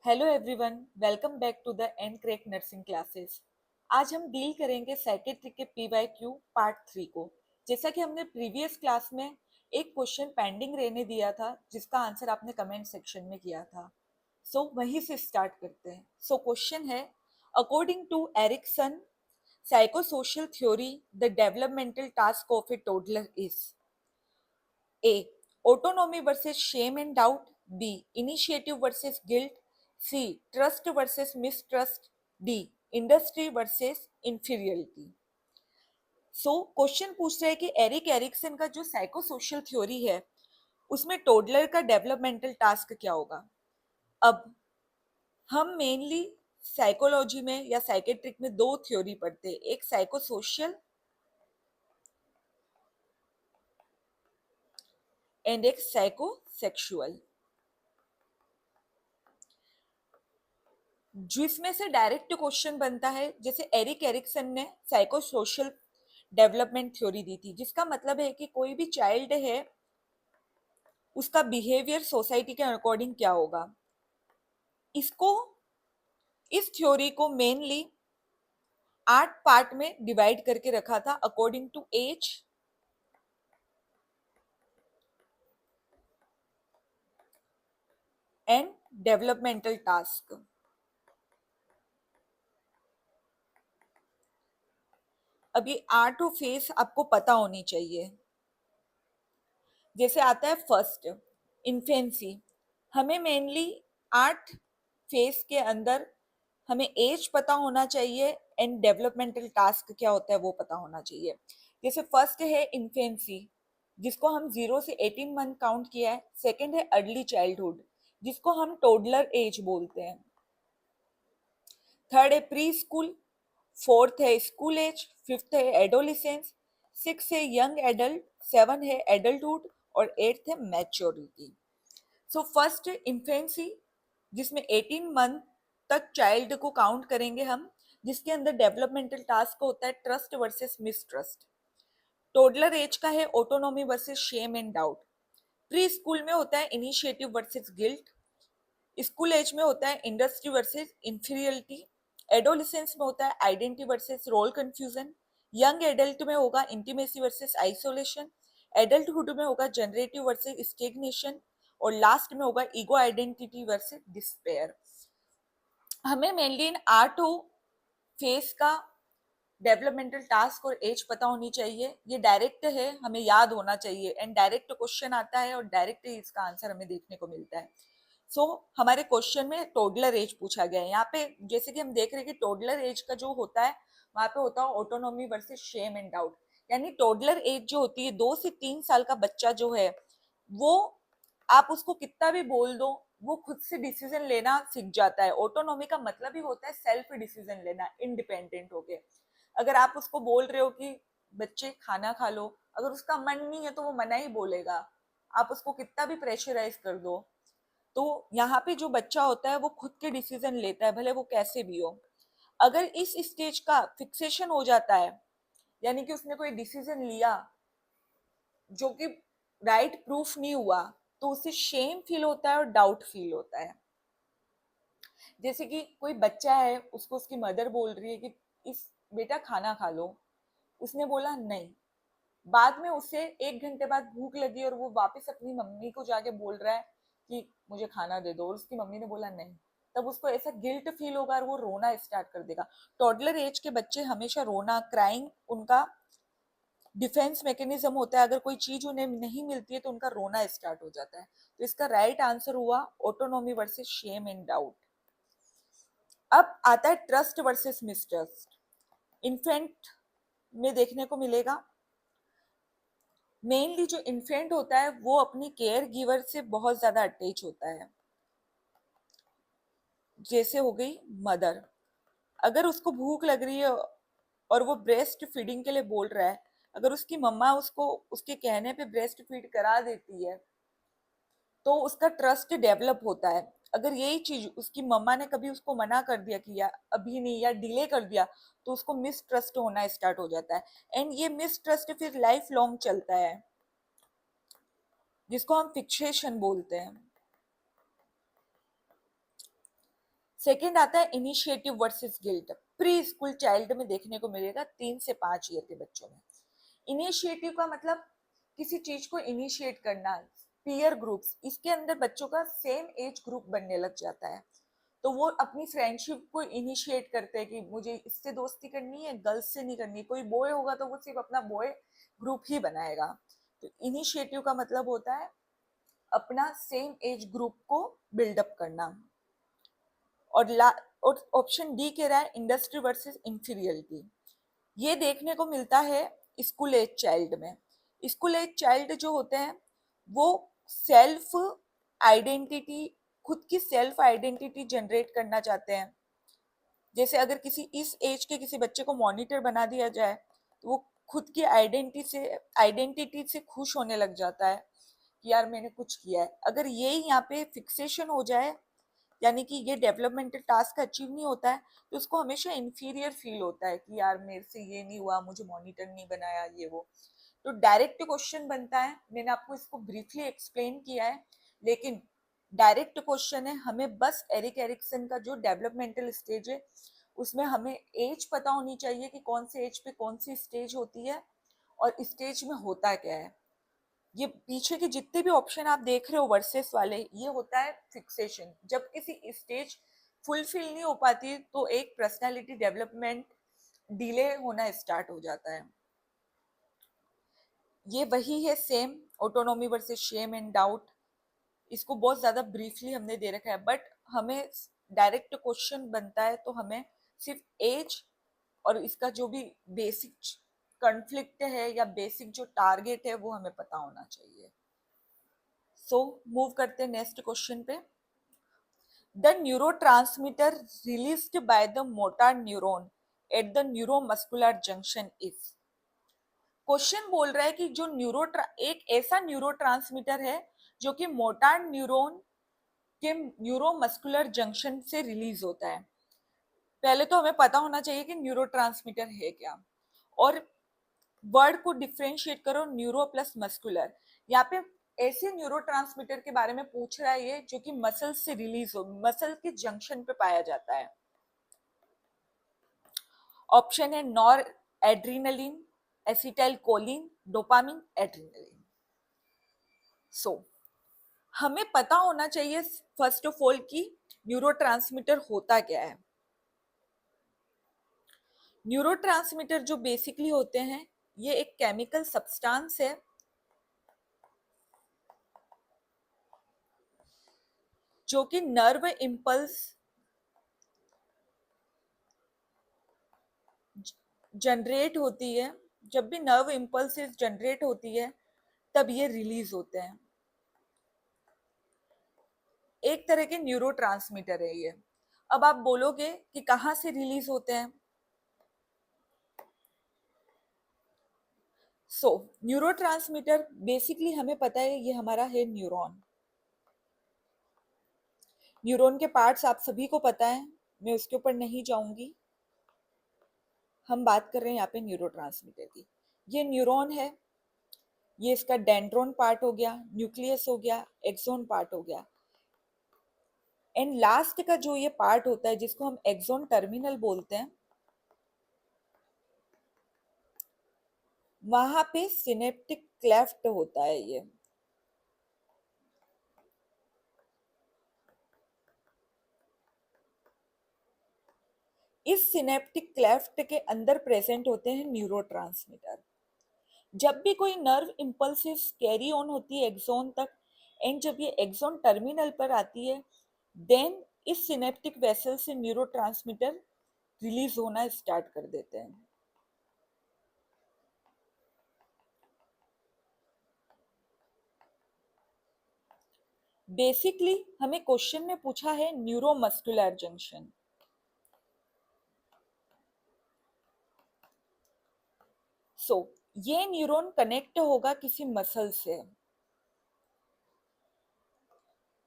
Hello everyone, welcome back to the end crack nursing classes. आज हम deal करेंगे psychiatry के पीवाईक्यू पार्ट 3 को। जैसा कि हमने प्रीवियस क्लास में एक क्वेश्चन पेंडिंग रहने दिया था जिसका आंसर आपने कमेंट सेक्शन में किया था। वहीं से स्टार्ट करते हैं। क्वेश्चन है, according to Erikson psychosocial theory the developmental task of a toddler is A. Autonomy versus shame and doubt. B. Initiative versus guilt. C. Trust versus mistrust. D. Industry versus inferiority. Question पूछ रहा है कि Erik Erikson का जो psychosocial theory है उसमें toddler का developmental task क्या होगा। अब हम मेनली साइकोलॉजी में या साइकेट्रिक में दो थ्योरी पढ़ते हैं, एक साइकोसोशल एंड एक साइकोसेक्सुअल, जिसमें से डायरेक्ट क्वेश्चन बनता है। जैसे एरिक एरिक्सन ने साइको सोशल डेवलपमेंट थ्योरी दी थी, जिसका मतलब है कि कोई भी चाइल्ड है उसका बिहेवियर सोसाइटी के अकॉर्डिंग क्या होगा। इसको इस थ्योरी को मेनली 8 पार्ट में डिवाइड करके रखा था according to age, and developmental task. अब ये 8 फेस आपको पता होनी चाहिए। जैसे आता है फर्स्ट, इन्फेंसी। हमें मेनली 8 फेज के अंदर हमें एज पता होना चाहिए एंड डेवलपमेंटल टास्क क्या होता है वो पता होना चाहिए। जैसे फर्स्ट है इन्फेंसी, जिसको हम 0 से 18 मंथ काउंट किया है। सेकंड है अर्ली चाइल्डहुड, जिसको हम टोडलर एज बोलते हैं। थर्ड है प्री स्कूल, फोर्थ है स्कूल एज, फिफ्थ है एडोलिसेंस, सिक्स है यंग एडल्ट, सेवन है एडल्टहुड और एट्थ है मैच्योरिटी। फर्स्ट इन्फेंसी, जिसमें 18 मंथ तक चाइल्ड को काउंट करेंगे हम, जिसके अंदर डेवलपमेंटल टास्क होता है trust versus mistrust. Toddler age का है autonomy versus shame and doubt. Preschool में होता है initiative versus guilt. School age में होता है इंडस्ट्री वर्सेस इंफीरियरिटी। एडोलिसेंस में होता है identity versus role confusion. Young adult में होगा इंटीमेसी वर्सेस आइसोलेशन। एडल्टहुड में होगा जनरेटिव वर्सेस स्टेग्नेशन। और लास्ट में होगा ईगो आइडेंटिटी वर्सेस डिस्पेयर। हमें मेनली इन 8 फेस का डेवलपमेंटल टास्क और एज पता होनी चाहिए। ये डायरेक्ट है, हमें याद होना चाहिए, एंड डायरेक्ट क्वेश्चन आता है और डायरेक्ट ही इसका आंसर हमें देखने को मिलता है। हमारे क्वेश्चन में टोडलर एज पूछा गया है। यहाँ पे जैसे कि हम देख रहे हैं कि टोडलर एज का जो होता है वहां पे होता है autonomy versus shame and doubt. यानी टोडलर एज जो होती है, 2 से 3 साल का बच्चा जो है वो, आप उसको कितना भी बोल दो वो खुद से डिसीजन लेना सीख जाता है। ऑटोनॉमी का मतलब ही होता है सेल्फ डिसीजन लेना, इंडिपेंडेंट होके। अगर आप उसको बोल रहे हो कि बच्चे खाना खा लो, अगर उसका मन नहीं है तो वो मना ही बोलेगा, आप उसको कितना भी प्रेशराइज कर दो। तो यहाँ पे जो बच्चा होता है वो खुद के डिसीजन लेता है, भले वो कैसे भी हो। अगर इस स्टेज का फिक्सेशन हो जाता है, यानी कि उसने कोई डिसीजन लिया जो कि राइट प्रूफ नहीं हुआ, तो उसे शेम फील होता है और डाउट फील होता है। जैसे कि कोई बच्चा है, उसको उसकी मदर बोल रही है कि इस बेटा खाना खा लो, उसने बोला नहीं। बाद में उसे 1 घंटे बाद भूख लगी और वो वापस अपनी मम्मी को जाके बोल रहा है कि मुझे खाना दे दो, और उसकी मम्मी ने बोला नहीं। तब उसको ऐसा गिल्ट फील होगा और वो रोना स्टार्ट कर देगा। टॉडलर एज के बच्चे हमेशा रोना, क्राइंग उनका डिफेंस मैकेनिज्म होता है। अगर कोई चीज उन्हें नहीं मिलती है तो उनका रोना स्टार्ट हो जाता है। तो इसका राइट आंसर हुआ autonomy versus shame and doubt. अब आता है ट्रस्ट वर्सेस मिसट्रस्ट। इन्फेंट में देखने को मिलेगा। मेनली जो इन्फेंट होता है वो अपनी केयर गिवर से बहुत ज्यादा अटैच होता है। जैसे हो गई मदर, अगर उसको भूख लग रही है और वो ब्रेस्ट फीडिंग के लिए बोल रहा है, अगर उसकी मम्मा उसको उसके कहने पे ब्रेस्ट फीड करा देती है तो उसका ट्रस्ट डेवलप होता है। अगर यही चीज उसकी मम्मा ने कभी उसको मना कर दिया कि या अभी नहीं, या डिले कर दिया, तो उसको मिस ट्रस्ट होना स्टार्ट हो जाता है। एंड ये मिस ट्रस्ट फिर लाइफ लॉन्ग चलता है, जिसको हम फिक्सेशन बोलते हैं। सेकेंड आता है initiative versus guilt. Pre school child में देखने को मिलेगा 3 से 5 ईयर के बच्चों में। इनिशिएटिव का मतलब किसी चीज को इनिशिएट करना। पीयर ग्रुप्स, इसके अंदर बच्चों का सेम एज ग्रुप बनने लग जाता है, तो वो अपनी फ्रेंडशिप को इनिशिएट करते हैं कि मुझे इससे दोस्ती करनी है, गर्ल्स से नहीं करनी। कोई बॉय होगा तो वो सिर्फ अपना बॉय ग्रुप ही बनाएगा। तो इनिशिएटिव का मतलब होता है अपना सेम एज ग्रुप को बिल्डअप करना। और ऑप्शन डी कह रहा है इंडस्ट्री वर्सेस इंफीरियरिटी। ये देखने को मिलता है स्कूल एज चाइल्ड में। स्कूल एज चाइल्ड जो होते हैं वो सेल्फ आइडेंटिटी, खुद की सेल्फ आइडेंटिटी जनरेट करना चाहते हैं। जैसे अगर किसी इस एज के किसी बच्चे को मॉनिटर बना दिया जाए तो वो खुद की आइडेंटिटी से खुश होने लग जाता है कि यार मैंने कुछ किया है। अगर ये यहाँ पे फिक्सेशन हो जाए, यानी कि ये डेवलपमेंटल टास्क अचीव नहीं होता है, तो उसको हमेशा इंफीरियर फील होता है कि यार मेरे से ये नहीं हुआ, मुझे मॉनिटर नहीं बनाया, ये वो। तो डायरेक्ट क्वेश्चन बनता है, मैंने आपको इसको ब्रीफली एक्सप्लेन किया है, लेकिन डायरेक्ट क्वेश्चन है हमें बस एरिक एरिक्सन का जो डेवलपमेंटल स्टेज है उसमें हमें एज पता होनी चाहिए कि कौन से एज पे कौन सी स्टेज होती है और स्टेज में होता क्या है। ये पीछे के जितने भी ऑप्शन आप देख रहे हो वर्सेस वाले, ये होता है फिक्सेशन। जब किसी स्टेज फुलफिल नहीं हो पाती तो एक पर्सनालिटी डेवलपमेंट डिले होना स्टार्ट हो जाता है। ये वही है same autonomy versus shame and doubt. इसको बहुत ज्यादा ब्रीफली हमने दे रखा है, बट हमें डायरेक्ट क्वेश्चन बनता है तो हमें सिर्फ एज और इसका जो भी बेसिक कॉन्फ्लिक्ट है या बेसिक जो टारगेट है वो हमें पता होना चाहिए। सो मूव करते हैं नेक्स्ट क्वेश्चन पे। The neurotransmitter released by the motor neuron at the neuromuscular junction is. Question बोल रहा है कि जो एक ऐसा न्यूरोट्रांसमीटर है जो कि मोटर न्यूरॉन के न्यूरोमस्कुलर जंक्शन से रिलीज होता है। पहले तो हमें पता होना चाहिए कि न्यूरोट्रांसमीटर है क्या, और वर्ड को डिफरेंशिएट करो न्यूरो प्लस मस्कुलर। यहाँ पे ऐसे न्यूरोट्रांसमीटर के बारे में पूछ रहा है ये जो कि मसल से रिलीज हो, मसल के जंक्शन पे पाया जाता है। ऑप्शन है nor adrenaline, acetyl choline, dopamine, adrenaline. So हमें पता होना चाहिए फर्स्ट ऑफ ऑल कि न्यूरोट्रांसमीटर होता क्या है। न्यूरोट्रांसमीटर जो बेसिकली होते हैं ये एक केमिकल सब्सटेंस है जो कि नर्व इंपल्स जनरेट होती है। जब भी नर्व इंपल्सेस जनरेट होती है तब ये रिलीज होते हैं। एक तरह के न्यूरोट्रांसमीटर है ये। अब आप बोलोगे कि कहाँ से रिलीज होते हैं। सो न्यूरोट्रांसमीटर बेसिकली हमें पता है ये हमारा है न्यूरॉन। न्यूरॉन के पार्ट्स आप सभी को पता है, मैं उसके ऊपर नहीं जाऊंगी। हम बात कर रहे हैं यहाँ पे न्यूरोट्रांसमीटर की। ये न्यूरॉन है, ये इसका डेंड्रोन पार्ट हो गया, न्यूक्लियस हो गया, एक्सोन पार्ट हो गया, एंड लास्ट का जो ये पार्ट होता है जिसको हम एक्सोन टर्मिनल बोलते हैं, वहां पे सिनेप्टिक क्लेफ्ट होता है ये। इस सिनेप्टिक क्लेफ्ट के अंदर प्रेजेंट होते हैं न्यूरोट्रांसमीटर। जब भी कोई नर्व इम्पल्सिस कैरी ऑन होती है एक्सोन तक, एंड जब ये एक्सोन टर्मिनल पर आती है, देन इस सिनेप्टिक वेसल से न्यूरोट्रांसमीटर रिलीज होना स्टार्ट कर देते हैं। बेसिकली हमें क्वेश्चन में पूछा है न्यूरोमस्कुलर जंक्शन। सो ये न्यूरॉन कनेक्ट होगा किसी मसल से।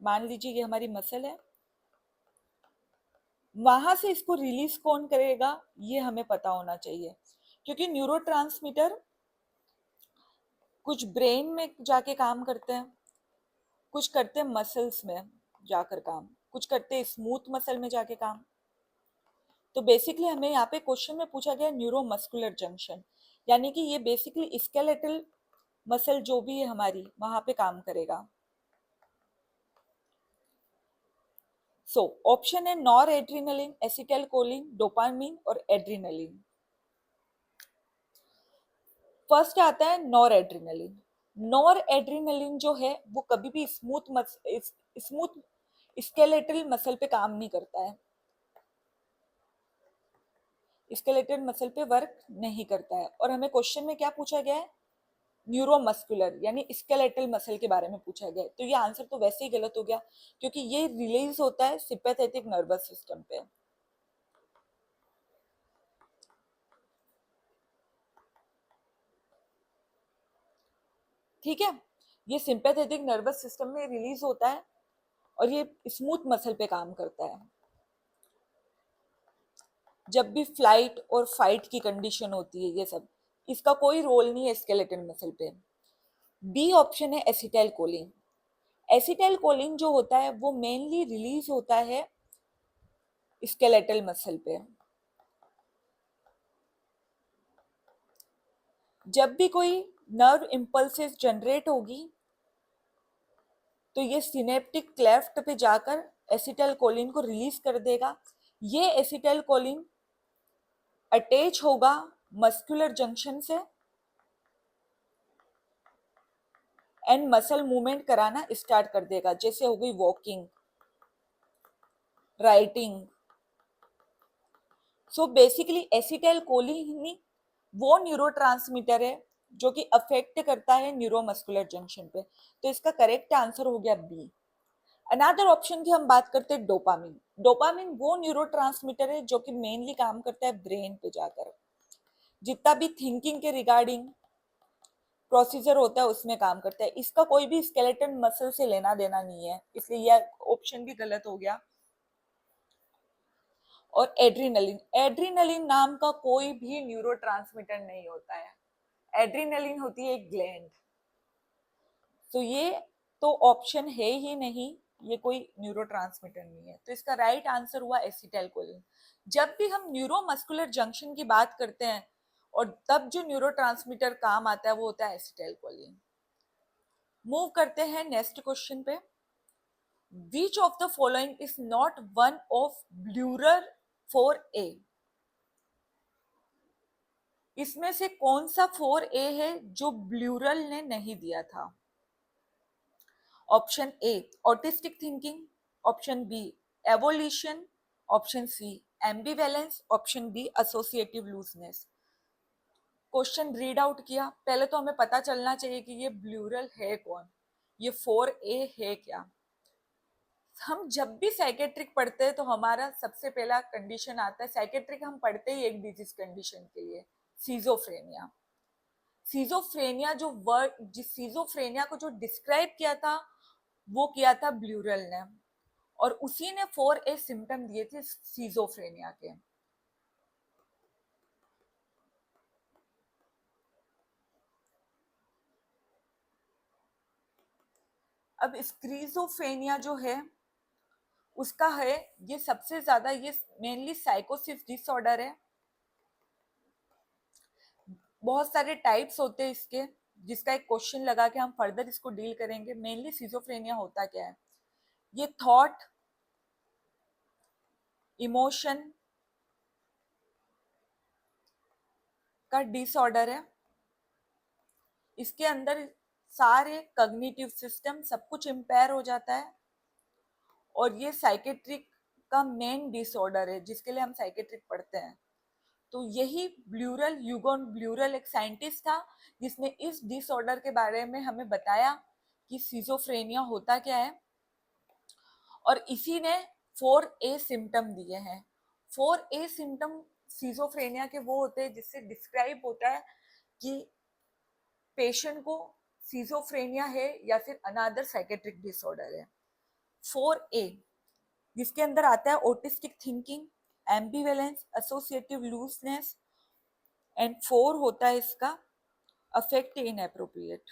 मान लीजिए ये हमारी मसल है, वहां से इसको रिलीज कौन करेगा ये हमें पता होना चाहिए, क्योंकि न्यूरोट्रांसमीटर कुछ ब्रेन में जाके काम करते हैं, कुछ करते हैं मसल्स में जाकर काम। कुछ करते हैं स्मूथ मसल में जाके काम। तो बेसिकली हमें यहाँ पे क्वेश्चन में पूछा गया न्यूरोमस्कुलर जंक्शन, यानी कि ये बेसिकली स्केलेटल मसल जो भी है हमारी वहां पे काम करेगा। सो ऑप्शन है नॉर एड्रीनलिन, एसिटाइलकोलिन, डोपामिन और एड्रीनलिन। फर्स्ट आता है नॉर एड्रीनलिन। नॉर एड्रीनलिन जो है वो कभी भी स्मूथ स्केलेटल मसल पे काम नहीं करता है, स्केलेटल मसल पे वर्क नहीं करता है। और हमें क्वेश्चन में क्या पूछा गया है, न्यूरोमस्कुलर यानी स्केलेटल मसल के बारे में पूछा गया है। तो ये आंसर तो वैसे ही गलत हो गया, क्योंकि ये रिलीज होता है सिंपैथेटिक नर्वस सिस्टम पे। ठीक है, ये सिंपैथेटिक नर्वस सिस्टम में रिलीज होता है और ये स्मूथ मसल पे काम करता है जब भी फ्लाइट और फाइट की कंडीशन होती है। ये सब इसका कोई रोल नहीं है स्केलेटल मसल पे। बी ऑप्शन है एसिटाइल कोलिन। एसिटाइल कोलिन जो होता है वो मेनली रिलीज होता है स्केलेटल मसल पे। जब भी कोई नर्व इम्पल्सेस जनरेट होगी तो ये सिनेप्टिक क्लेफ्ट पे जाकर एसिटाइल कोलिन को रिलीज कर देगा। ये एसिटाइल कोलिन अटैच होगा मस्कुलर जंक्शन से एंड मसल मूवमेंट कराना स्टार्ट कर देगा, जैसे हो गई walking, writing. So basically acetyl choline वो न्यूरोट्रांसमीटर है जो कि अफेक्ट करता है न्यूरोमस्कुलर जंक्शन पे। तो इसका करेक्ट आंसर हो गया बी। अनदर ऑप्शन की हम बात करते हैं डोपामिन। डोपामिन वो न्यूरोट्रांसमीटर है जो कि मेनली काम करता है ब्रेन पे जाकर, जितना भी थिंकिंग के रिगार्डिंग प्रोसीजर होता है उसमें काम करता है। इसका कोई भी स्केलेटन मसल से लेना देना नहीं है, इसलिए यह ऑप्शन भी गलत हो गया। और एड्रीनलिन, एड्रीनलिन नाम का कोई भी न्यूरोट्रांसमीटर नहीं होता है। एड्रीनलिन होती है एक ग्लैंड। तो ये तो ऑप्शन है ही नहीं, ये कोई न्यूरोट्रांसमीटर नहीं है। तो इसका राइट आंसर हुआ एसिटाइलकोलिन। जब भी हम न्यूरोमस्कुलर जंक्शन की बात करते हैं और तब जो न्यूरोट्रांसमीटर काम आता है वो होता है एसिटाइलकोलिन। मूव करते हैं नेक्स्ट क्वेश्चन पे। Which of the following is not one of Bleuler 4A? इसमें से कौन सा 4A है जो ब्ल्यूरल ने नहीं दिया था? Option A autistic thinking, option B evolution, option C ambivalence, option D associative looseness. Question read out किया, पहले तो हमें पता चलना चाहिए कि ये ब्ल्यूरल है कौन, ये 4A है क्या। हम जब भी साइकेट्रिक पढ़ते हैं तो हमारा सबसे पहला कंडीशन आता है, साइकेट्रिक हम पढ़ते ही एक डिजीज कंडीशन के लिए, सीजोफ्रेनिया। सीजोफ्रेनिया जो वर्ड, जिस सीजोफ्रेनिया को जो डिस्क्राइब किया था वो किया था ब्ल्यूरल ने, और उसी ने 4A सिम्टम दिए थे सीजोफ्रेनिया के। अब स्क्रीजोफ्रेनिया जो है उसका है, ये सबसे ज्यादा, ये मेनली साइकोसिस डिसऑर्डर है। बहुत सारे टाइप्स होते हैं इसके, जिसका एक क्वेश्चन लगा के हम फर्दर इसको डील करेंगे। मेनली सिजोफ्रेनिया होता क्या है, ये थॉट, इमोशन का डिसऑर्डर है। इसके अंदर सारे कॉग्निटिव सिस्टम सब कुछ इम्पेयर हो जाता है, और ये साइकेट्रिक का मेन डिसऑर्डर है जिसके लिए हम साइकेट्रिक पढ़ते हैं। तो यही ब्ल्यूरल, यूगोन ब्ल्यूरल एक साइंटिस्ट था जिसने इस डिसऑर्डर के बारे में हमें बताया कि सिजोफ्रेनिया होता क्या है, और इसी ने 4A सिम्टम दिए हैं। 4A सिम्टम सिजोफ्रेनिया के वो होते हैं जिससे डिस्क्राइब होता है कि पेशेंट को सिजोफ्रेनिया है या फिर अनदर साइकेट्रिक डिसऑर्डर है। 4A जिसके अंदर आता है autistic thinking, ambivalence, associative looseness, and 4 होता है इसका अफेक्ट इनएप्रोप्रिएट।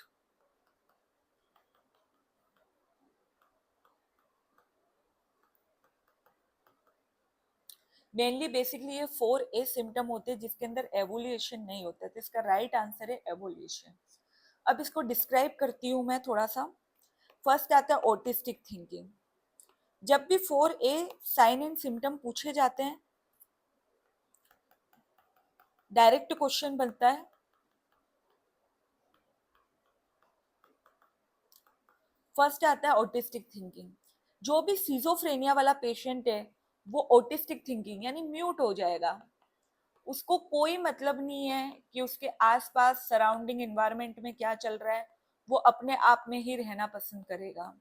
मेनली बेसिकली ये 4A सिम्टम होते हैं जिसके अंदर एवोल्यूशन नहीं होता है, तो इसका राइट आंसर है एवोल्यूशन। अब इसको डिस्क्राइब करती हूँ मैं थोड़ा सा। फर्स्ट आता है ऑटिस्टिक थिंकिंग। जब भी 4A साइन एंड सिम्टम पूछे जाते हैं, डायरेक्ट क्वेश्चन बनता है, फर्स्ट आता है ऑटिस्टिक थिंकिंग। जो भी सिजोफ्रेनिया वाला पेशेंट है वो ऑटिस्टिक थिंकिंग यानी म्यूट हो जाएगा। उसको कोई मतलब नहीं है कि उसके आसपास सराउंडिंग एनवायरनमेंट में क्या चल रहा है, वो अपने आप में ही रहना पसंद करेगा।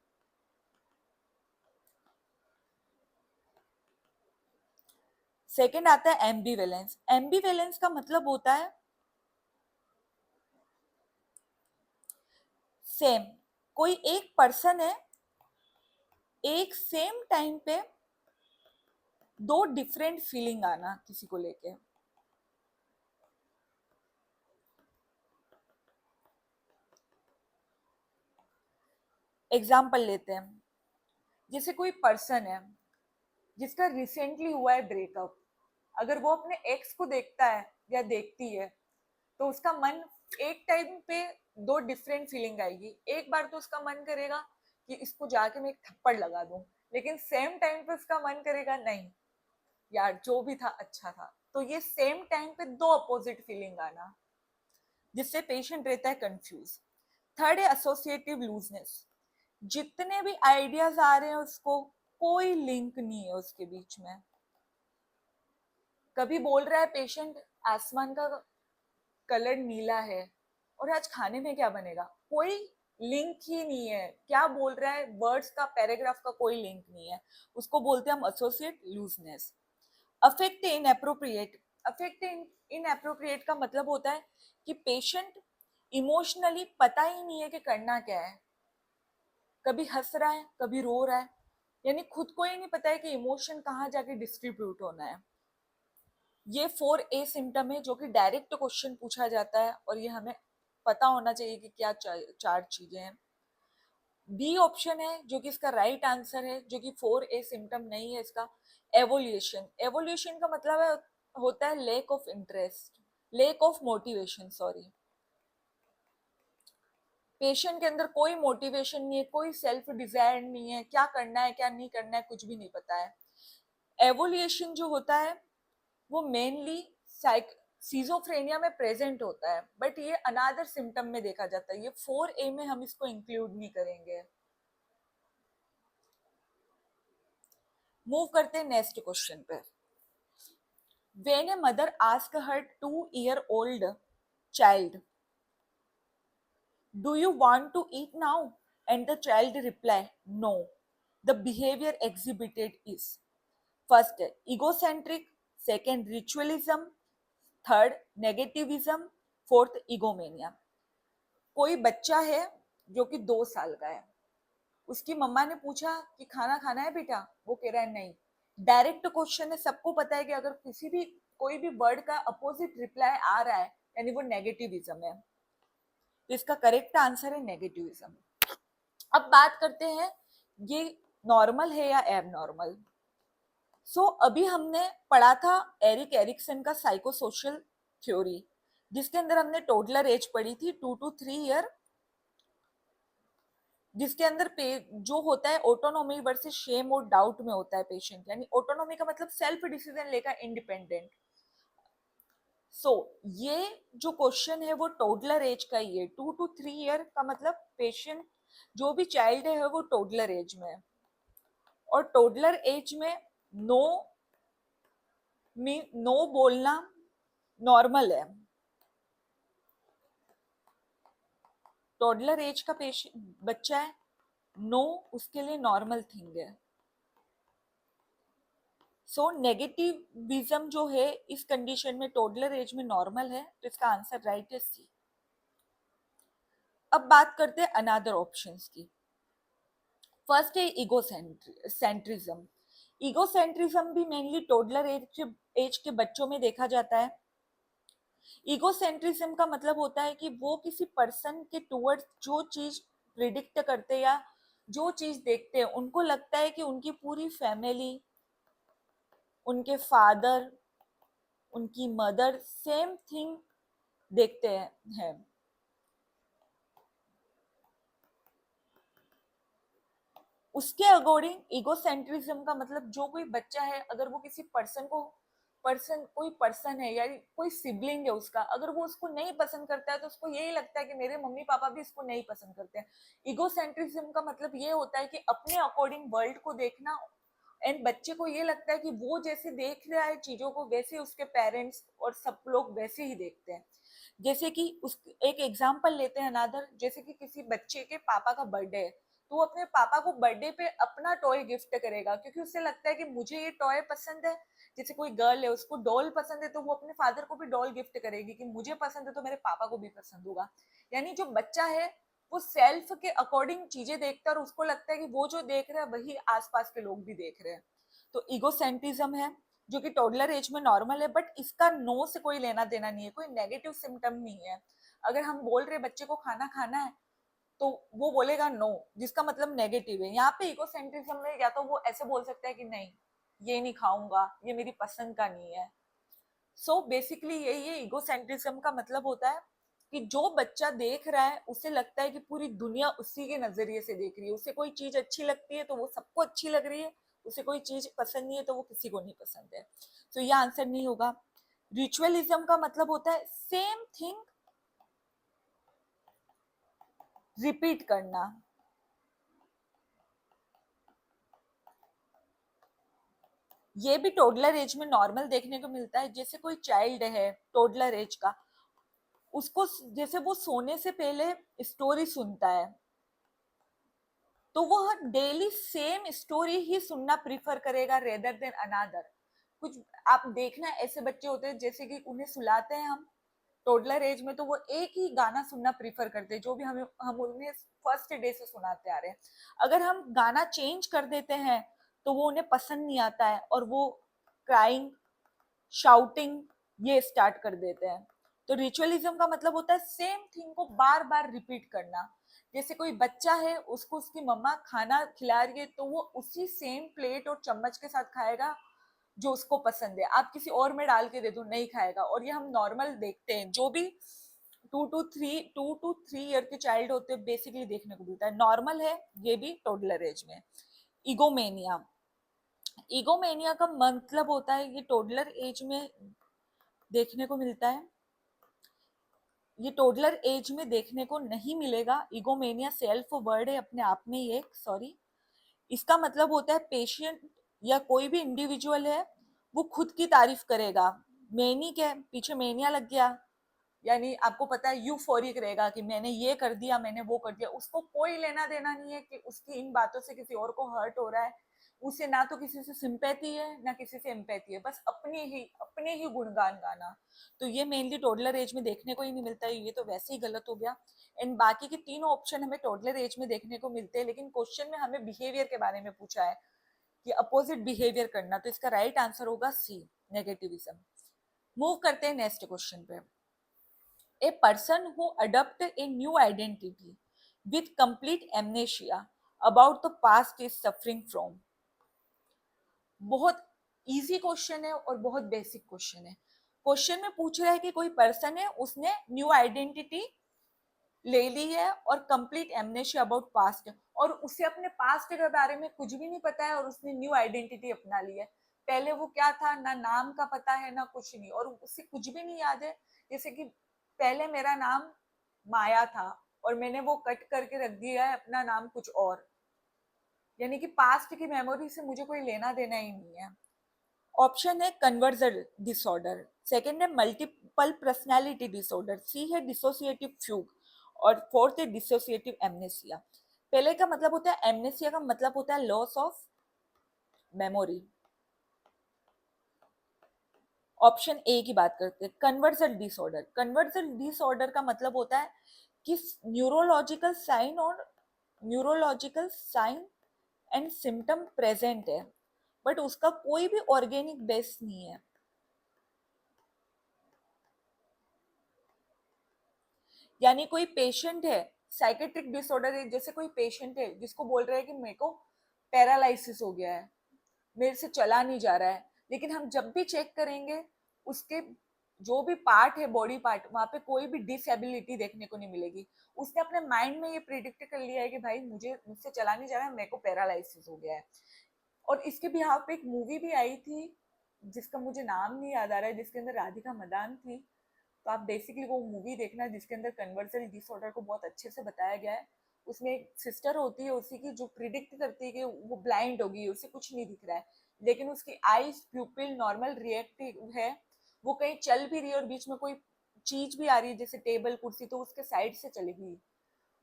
सेकेंड आता है एम्बीवेलेंस। एम्बीवेलेंस का मतलब होता है सेम, कोई एक पर्सन है, एक सेम टाइम पे दो डिफरेंट फीलिंग आना किसी को लेके। एग्जाम्पल लेते हैं, जैसे कोई पर्सन है जिसका रिसेंटली हुआ है ब्रेकअप, अगर वो अपने एक्स को देखता है या देखती है तो उसका मन एक टाइम पे दो डिफरेंट फीलिंग आएगी। एक बार तो उसका मन करेगा कि इसको जाके मैं एक थप्पड़ लगा दूं, लेकिन सेम टाइम पे उसका मन करेगा नहीं यार जो भी था अच्छा था। तो ये सेम टाइम पे दो अपोजिट फीलिंग आना, जिससे पेशेंट रहता है कंफ्यूज। थर्ड है एसोसिएटिव लूजनेस। जितने भी आइडियाज आ रहे हैं उसको कोई लिंक नहीं है उसके बीच में। कभी बोल रहा है पेशेंट आसमान का कलर नीला है और आज खाने में क्या बनेगा, कोई लिंक ही नहीं है। क्या बोल रहा है, वर्ड्स का पैराग्राफ का कोई लिंक नहीं है। उसको बोलते हैं हम associate looseness. Affect in appropriate. Affect in appropriate का मतलब होता है कि पेशेंट इमोशनली पता ही नहीं है कि करना क्या है, कभी हंस रहा है कभी रो रहा है, यानी खुद को ही नहीं पता है कि इमोशन कहाँ जाके डिस्ट्रीब्यूट होना है। ये 4A सिम्टम है जो कि डायरेक्ट क्वेश्चन पूछा जाता है और ये हमें पता होना चाहिए कि क्या चार चीजें हैं। बी ऑप्शन है जो कि इसका राइट आंसर है, जो कि 4A सिम्टम नहीं है इसका, एवोल्यूशन। एवोल्यूशन का मतलब है होता है lake of interest, lake of motivation, sorry. Patient के अंदर कोई मोटिवेशन नहीं है, कोई सेल्फ डिजायर नहीं है, क्या करना है क्या नहीं करना है कुछ भी नहीं पता है। एवोल्यूशन जो होता है वो मेनली सीजोफ्रेनिया में प्रेजेंट होता है, बट ये अनादर सिम्टम में देखा जाता है। ये 4A में हम इसको इंक्लूड नहीं करेंगे। मूव करते हैं नेक्स्ट क्वेश्चन पे। When a mother ask her 2-year-old child, do you want to eat now? And the child reply, no. The behavior exhibited is first egocentric, second ritualism, third negativism, fourth egomania. कोई बच्चा है जो कि 2 साल का है, उसकी मम्मा ने पूछा कि खाना खाना है बेटा, वो कह रहा है नहीं। डायरेक्ट क्वेश्चन है, सबको पता है कि अगर किसी भी कोई भी वर्ड का अपोजिट रिप्लाई आ रहा है यानी वो नेगेटिविज्म है, तो इसका करेक्ट आंसर है नेगेटिविज्म। अब बात करते हैं ये नॉर्मल है या एब नॉर्मल। अभी हमने पढ़ा था एरिक एरिक्सन का साइकोसोशल थ्योरी, जिसके अंदर हमने टोडलर एज पढ़ी थी 2 to 3 ईयर, जिसके अंदर जो होता है ऑटोनॉमी वर्सेस शेम और डाउट में होता है पेशेंट, यानी ऑटोनॉमी का मतलब सेल्फ डिसीजन लेकर इंडिपेंडेंट। ये जो क्वेश्चन है वो टोडलर एज का ही है। 2 to 3 ईयर का मतलब पेशेंट जो भी चाइल्ड है वो टोडलर एज में है, और टोडलर एज में नो नो बोलना नॉर्मल है। टोडलर एज का पेशेंट बच्चा है, नो उसके लिए नॉर्मल थिंग है। नेगेटिविज्म जो है इस कंडीशन में टोडलर एज में नॉर्मल है, तो इसका आंसर राइट है सी। अब बात करते हैं अनदर ऑप्शंस की। फर्स्ट है ईगोसेंट्रिज्म। ईगोसेंट्रिज्म भी मेनली टोडलर एज के बच्चों में देखा जाता है। ईगोसेंट्रिज्म का मतलब होता है कि वो किसी पर्सन के टूवर्ड्स जो चीज प्रिडिक्ट करते या जो चीज देखते हैं उनको लगता है कि उनकी पूरी फैमिली, उनके फादर, उनकी मदर सेम थिंग देखते हैं। उसके अकॉर्डिंग ईगोसेंट्रिज्म का मतलब जो कोई बच्चा है, अगर वो किसी कोई पर्सन है या कोई सिबलिंग है उसका, अगर वो उसको नहीं पसंद करता है तो उसको यही लगता है कि मेरे मम्मी पापा भी इसको नहीं पसंद करते हैं। ईगोसेंट्रिज्म का मतलब ये होता है कि अपने अकॉर्डिंग वर्ल्ड को देखना, एंड बच्चे को ये लगता है कि वो जैसे देख रहा है चीजों को वैसे उसके पेरेंट्स और सब लोग वैसे ही देखते हैं। जैसे कि उस एक एग्जांपल लेते हैं अनादर, जैसे कि किसी बच्चे के पापा का बर्थडे है, तो वो अपने पापा को बर्थडे पे अपना टॉय गिफ्ट करेगा, क्योंकि उसे लगता है कि मुझे ये टॉय पसंद है। जैसे कोई गर्ल है उसको डॉल पसंद है, तो वो अपने फादर को भी डॉल गिफ्ट करेगी कि मुझे पसंद है तो मेरे पापा को भी पसंद होगा। यानी जो बच्चा है वो सेल्फ के अकॉर्डिंग चीजें देखता है और उसको लगता है कि वो जो देख रहा है वही आसपास के लोग भी देख रहे हैं। तो ईगोसेंट्रिज्म है जो कि टोडलर एज में नॉर्मल है, बट इसका नो से कोई लेना देना नहीं है, कोई नेगेटिव सिम्टम नहीं है। अगर हम बोल रहे बच्चे को खाना खाना है तो वो बोलेगा नो, जिसका मतलब नेगेटिव है। यहाँ पे इकोसेंट्रिज्म में या तो वो ऐसे बोल सकता है कि नहीं ये नहीं खाऊंगा, ये मेरी पसंद का नहीं है। सो बेसिकली यही है, इगोसेंट्रिज्म का मतलब होता है कि जो बच्चा देख रहा है उसे लगता है कि पूरी दुनिया उसी के नजरिए से देख रही है। उसे कोई चीज अच्छी लगती है तो वो सबको अच्छी लग रही है, उसे कोई चीज पसंद नहीं है तो वो किसी को नहीं पसंद है। तो ये आंसर नहीं होगा। रिचुअलिज्म का मतलब होता है सेम थिंग रिपीट करना। ये भी टोडलर एज में नॉर्मल देखने को मिलता है। जैसे कोई चाइल्ड है टोडलर एज का, उसको जैसे वो सोने से पहले स्टोरी सुनता है, तो वो डेली सेम स्टोरी ही सुनना प्रीफर करेगा रेदर देन अनादर। कुछ आप देखना ऐसे बच्चे होते हैं जैसे कि उन्हें सुलाते हैं हम टोडलर एज में, तो वो एक ही गाना सुनना प्रीफर करते हैं जो भी हम उन्हें फर्स्ट डे से सुनाते आ रहे हैं। अगर हम गाना चेंज कर देते हैं तो वो उन्हें पसंद नहीं आता है और वो क्राइंग, शाउटिंग ये स्टार्ट कर देते हैं। तो रिचुअलिज्म का मतलब होता है सेम थिंग को बार बार रिपीट करना। जैसे कोई बच्चा है उसको उसकी मम्मा खाना खिला रही है तो वो उसी सेम प्लेट और चम्मच के साथ खाएगा जो उसको पसंद है। आप किसी और में डाल के दे दो नहीं खाएगा। और ये हम नॉर्मल देखते हैं, जो भी 2 to 3 ईयर के चाइल्ड होते हैं बेसिकली देखने को मिलता है। नॉर्मल है ये भी टोडलर एज में। ईगोमेनिया, ईगोमेनिया का मतलब होता है ये टोडलर एज में देखने को मिलता है। ये टोडलर एज में देखने को नहीं मिलेगा। ईगोमेनिया सेल्फ वर्ड है अपने आप में ही एक, सॉरी। इसका मतलब होता है पेशेंट या कोई भी इंडिविजुअल है वो खुद की तारीफ करेगा। मैनिक है, पीछे मेनिया लग गया, यानी आपको पता है यूफोरिक रहेगा कि मैंने ये कर दिया, मैंने वो कर दिया। उसको कोई लेना देना नहीं है कि उसकी इन बातों से किसी और को हर्ट हो रहा है। उसे ना तो किसी से सिंपैथी है ना किसी से एम्पैथी है, बस अपने ही गुणगान गाना। तो ये मेनली टोडलर एज में देखने को ही नहीं मिलता है, ये तो वैसे ही गलत हो गया। एंड बाकी के तीनों ऑप्शन हमें टोडलर एज में देखने को मिलते हैं, लेकिन क्वेश्चन में हमें बिहेवियर के बारे में पूछा है कि अपोजिट बिहेवियर करना, तो इसका राइट आंसर होगा सी, नेगेटिविज्म। मूव करते हैं नेक्स्ट क्वेश्चन पे। A person who adopt a new identity with complete amnesia about the past is suffering from। बहुत इजी क्वेश्चन है और बहुत बेसिक क्वेश्चन है। क्वेश्चन में पूछ रहा है कि कोई पर्सन है उसने न्यू आइडेंटिटी ले ली है और कंप्लीट एमनेशिया अबाउट पास्ट, और उसे अपने पास्ट के बारे में कुछ भी नहीं पता है और उसने न्यू आइडेंटिटी अपना ली है। पहले वो क्या था, ना नाम का पता है ना कुछ नहीं, और उसे कुछ भी नहीं याद है। जैसे कि पहले मेरा नाम माया था और मैंने वो कट करके रख दिया है अपना नाम कुछ और, यानी कि पास्ट की मेमोरी से मुझे कोई लेना देना ही नहीं है। ऑप्शन है कन्वर्जन डिसऑर्डर, सेकंड है मल्टीपल पर्सनालिटी डिसऑर्डर, सी है डिसोसिएटिव फ्यूग, और फोर्थ है डिसोसिएटिव एमनेसिया। पहले का मतलब होता है एमनेसिया का मतलब होता है loss of memory. Option A की बात करते हैं, कन्वर्जन डिसऑर्डर। कन्वर्जन डिसऑर्डर का मतलब होता है कि neurological sign and symptom present है बट उसका कोई भी ऑर्गेनिक बेस नहीं है। यानी कोई पेशेंट है, साइकेट्रिक डिसऑर्डर है, जैसे कोई पेशेंट है जिसको बोल रहा है कि मेरे को पैरालिसिस हो गया है, मेरे से चला नहीं जा रहा है, लेकिन हम जब भी चेक करेंगे उसके जो भी पार्ट है, बॉडी पार्ट, वहां पे कोई भी डिसेबिलिटी देखने को नहीं मिलेगी। उसने अपने माइंड में ये प्रिडिक्ट कर लिया है कि भाई मुझसे चला नहीं जा रहा है, मेरे को पैरालिसिस हो गया है। और इसके बिहाफ पे एक मूवी भी आई थी जिसका मुझे नाम नहीं याद आ रहा है, जिसके अंदर राधिका मदान थी। तो आप बेसिकली वो मूवी देखना जिसके अंदर कन्वर्सल डिसऑर्डर को बहुत अच्छे से बताया गया है। उसमें एक सिस्टर होती है उसी की, जो प्रिडिक्ट करती है कि वो ब्लाइंड होगी, उसे कुछ नहीं दिख रहा है, लेकिन उसकी आईज प्यूपिल नॉर्मल रिएक्टिव है, वो कहीं चल भी रही है और बीच में कोई चीज भी आ रही है जैसे टेबल कुर्सी, तो उसके साइड से चलेगी।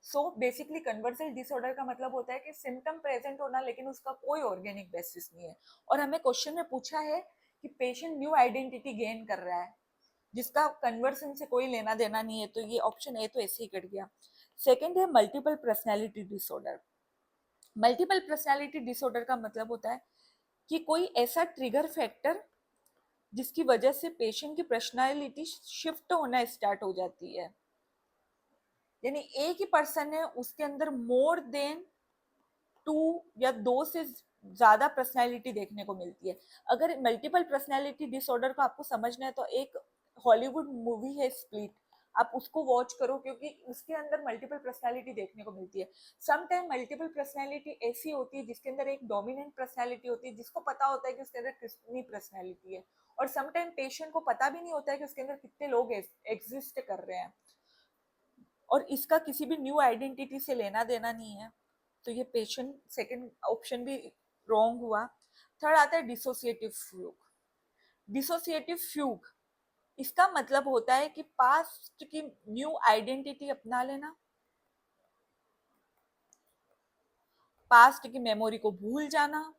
सो बेसिकली कन्वर्सल डिसऑर्डर का मतलब होता है कि सिम्टम प्रेजेंट होना लेकिन उसका कोई ऑर्गेनिक बेसिस नहीं है। और हमें क्वेश्चन में पूछा है कि पेशेंट न्यू आइडेंटिटी गेन कर रहा है जिसका कन्वर्सन से कोई लेना देना नहीं है, तो ये ऑप्शन ए तो ऐसे ही कट गया। सेकंड है multiple personality disorder. Multiple personality disorder का मतलब होता है कि कोई ऐसा ट्रिगर फैक्टर जिसकी वजह से पेशेंट की पर्सनैलिटी शिफ्ट होना स्टार्ट हो जाती है। यानी एक ही पर्सन है, उसके अंदर मोर देन 2 या 2 से ज्यादा पर्सनैलिटी देखने को मिलती है। अगर मल्टीपल पर्सनैलिटी डिसऑर्डर को आपको समझना है तो एक हॉलीवुड मूवी है स्प्लिट, आप उसको वॉच करो क्योंकि उसके अंदर मल्टीपल पर्सनैलिटी देखने को मिलती है। सम टाइम मल्टीपल पर्सनैलिटी ऐसी होती है जिसके अंदर एक डोमिनेंट पर्सनैलिटी होती है जिसको पता होता है कि उसके अंदर कितनी पर्सनैलिटी है, और सम टाइम पेशेंट को पता भी नहीं होता है कि उसके अंदर कितने लोग एग्जिस्ट कर रहे हैं, और इसका किसी भी न्यू आइडेंटिटी से लेना देना नहीं है। तो ये पेशेंट सेकंड ऑप्शन भी रॉन्ग हुआ। थर्ड आता है डिसोसिएटिव फ्यूग। डिसोसिएटिव फ्यूग इसका मतलब होता है कि पास्ट की न्यू आइडेंटिटी अपना लेना, पास्ट की मेमोरी को भूल जाना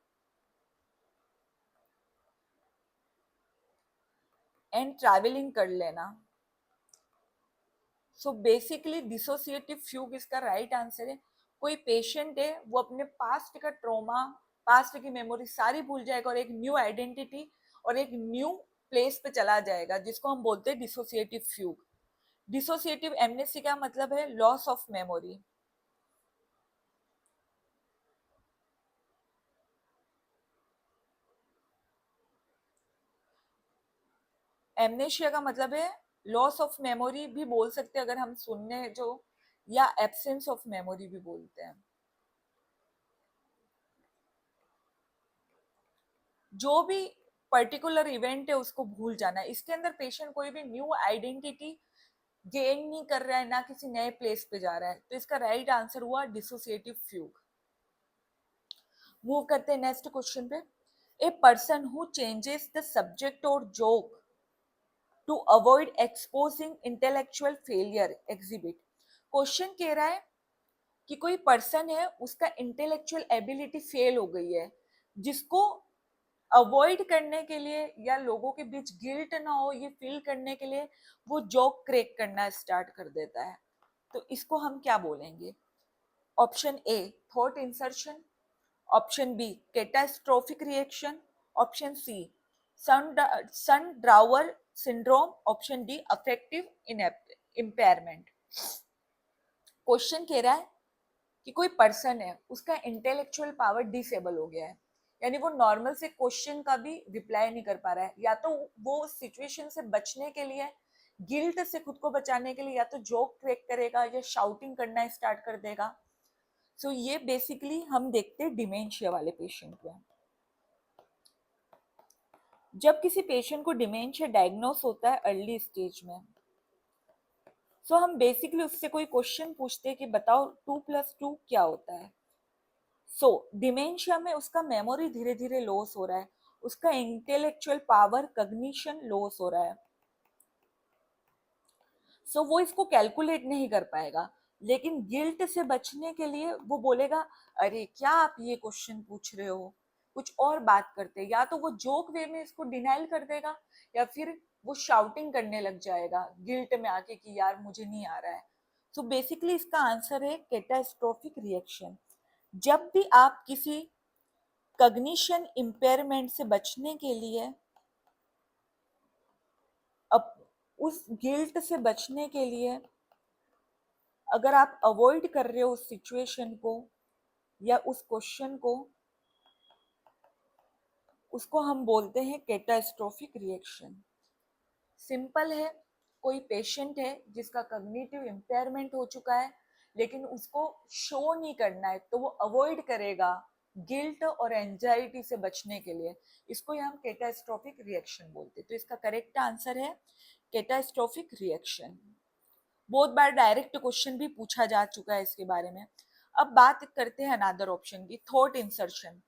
एंड ट्रैवलिंग कर लेना। सो बेसिकली डिसोसिएटिव फ्यूग इसका राइट आंसर है। कोई पेशेंट है वो अपने पास्ट का ट्रॉमा, पास्ट की मेमोरी सारी भूल जाएगा और एक न्यू आइडेंटिटी और एक न्यू प्लेस पे चला जाएगा, जिसको हम बोलते हैं डिसोसिएटिव फ्यूग। डिसोसिएटिव एमनेसी का मतलब है लॉस ऑफ मेमोरी। एमनेशिया का मतलब है लॉस ऑफ मेमोरी भी बोल सकते हैं अगर हम सुनने जो, या एब्सेंस ऑफ मेमोरी भी बोलते हैं। जो भी पर्टिकुलर इवेंट है उसको भूल जाना है। इसके अंदर पेशेंट कोई भी न्यू आइडेंटिटी गेन नहीं कर रहा है, ना किसी नए प्लेस पे जा रहा है, तो इसका राइट आंसर हुआ डिसोसिएटिव फ्यूग। मूव करते हैं नेक्स्ट क्वेश्चन पे। A person who changes the subject और joke to avoid exposing intellectual failure exhibit. Question कह रहा है कि कोई पर्सन है उसका इंटेलेक्चुअल एबिलिटी फेल हो गई है, जिसको अवॉइड करने के लिए या लोगों के बीच गिल्ट ना हो ये फील करने के लिए वो जोक क्रैक करना स्टार्ट कर देता है। तो इसको हम क्या बोलेंगे? Option A thought insertion, option B catastrophic reaction, option C sundowner syndrome, option D affective impairment. Question कह रहा है कि कोई पर्सन है उसका इंटेलेक्चुअल पावर डिसेबल हो गया है, यानी वो नॉर्मल से क्वेश्चन का भी रिप्लाई नहीं कर पा रहा है, या तो वो सिचुएशन से बचने के लिए, गिल्ट से खुद को बचाने के लिए या तो जोक क्रैक करेगा या शाउटिंग करना स्टार्ट कर देगा। सो ये बेसिकली हम देखते हैं डिमेंशिया वाले पेशेंट में। जब किसी पेशेंट को डिमेंशिया डायग्नोस होता है अर्ली स्टेज में, सो हम बेसिकली उससे कोई क्वेश्चन पूछते हैं कि बताओ 2+2 क्या होता है। सो डिमेंशिया में उसका मेमोरी धीरे धीरे लॉस हो रहा है, उसका इंटेलेक्चुअल पावर कग्निशन लॉस हो रहा है। सो वो इसको कैलकुलेट नहीं कर पाएगा, लेकिन गिल्ट से बचने के लिए वो बोलेगा अरे क्या आप ये क्वेश्चन पूछ रहे हो, कुछ और बात करते। या तो वो जोक वे में इसको डिनाइल कर देगा, या फिर वो शाउटिंग करने लग जाएगा गिल्ट में आके कि यार मुझे नहीं आ रहा है। सो बेसिकली इसका आंसर है कैटास्ट्रोफिक रिएक्शन। जब भी आप किसी कग्निशन इम्पेयरमेंट से बचने के लिए, अब उस गिल्ट से बचने के लिए अगर आप अवॉइड कर रहे हो उस सिचुएशन को या उस क्वेश्चन को, उसको हम बोलते हैं कैटास्ट्रोफिक रिएक्शन। सिंपल है, कोई पेशेंट है जिसका कॉग्निटिव इम्पेयरमेंट हो चुका है, लेकिन उसको शो नहीं करना है, तो वो अवॉइड करेगा गिल्ट और एंजाइटी से बचने के लिए। इसको ही हम कैटास्ट्रोफिक रिएक्शन बोलते हैं। तो इसका करेक्ट आंसर है कैटास्ट्रोफिक रिएक्शन। बहुत बार डायरेक्ट क्वेश्चन भी पूछा जा चुका है इसके बारे में। अब बात करते हैं अनदर ऑप्शन की, थॉट इंसर्शन।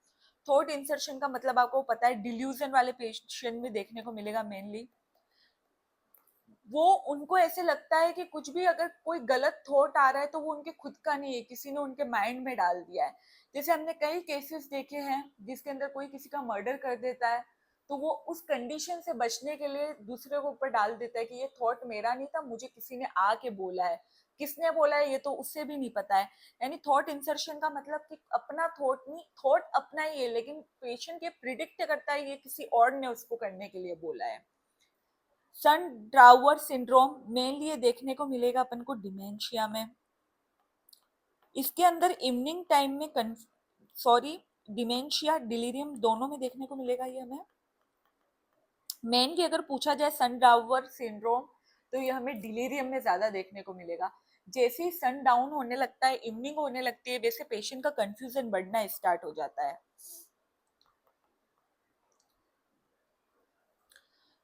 थॉट इंसर्शन का मतलब आपको पता है, डिल्यूजन वाले पेशेंट में देखने को मिलेगा मेनली। वो उनको ऐसे लगता है कि कुछ भी अगर कोई गलत थॉट आ रहा है तो वो उनके खुद का नहीं है, किसी ने उनके माइंड में डाल दिया है। जैसे हमने कई केसेस देखे हैं जिसके अंदर कोई किसी का मर्डर कर देता है, तो वो उस कंडीशन से बचने के लिए दूसरे को ऊपर डाल देता है कि ये थॉट मेरा नहीं था, मुझे किसी ने आके बोला है। किसने बोला है ये तो उससे भी नहीं पता है। यानी थॉट इंसर्शन का मतलब कि अपना थॉट नहीं, थॉट अपना ही है, लेकिन पेशेंट ये प्रिडिक्ट करता है ये किसी और ने उसको करने के लिए बोला है। सन ड्रावर सिंड्रोम मेनली ये देखने को मिलेगा अपन को डिमेंशिया में। इसके अंदर इवनिंग टाइम में डिमेंशिया डिलीरियम दोनों में देखने को मिलेगा ये हमें। मेनली अगर पूछा जाए सन ड्रावर सिंड्रोम, तो ये हमें डिलीरियम में ज्यादा देखने को मिलेगा। जैसे ही सन डाउन होने लगता है, इवनिंग होने लगती है, वैसे पेशेंट का कंफ्यूजन बढ़ना स्टार्ट हो जाता है।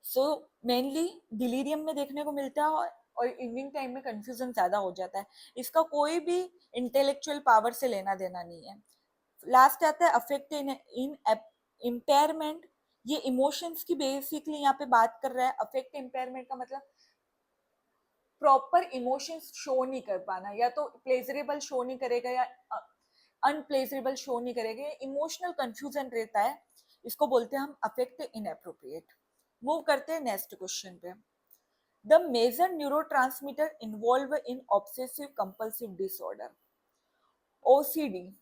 सो मेनली डिलीरियम में देखने को मिलता है और इवनिंग टाइम में कंफ्यूजन ज्यादा हो जाता है। इसका कोई भी इंटेलेक्चुअल पावर से लेना देना नहीं है। लास्ट आता है अफेक्ट इन इम्पेयरमेंट। ये इमोशंस की बेसिकली यहाँ पे बात कर रहा है। अफेक्ट इम्पेयरमेंट का मतलब प्रॉपर इमोशंस शो नहीं कर पाना, या तो प्लेजरेबल शो नहीं करेगा या अनप्लेजरेबल शो नहीं करेगा, इमोशनल कंफ्यूजन रहता है। इसको बोलते हैं हम अफेक्ट इनएप्रोप्रिएट। मूव करते हैं नेक्स्ट क्वेश्चन पे। The major neurotransmitter involved in obsessive compulsive disorder, OCD.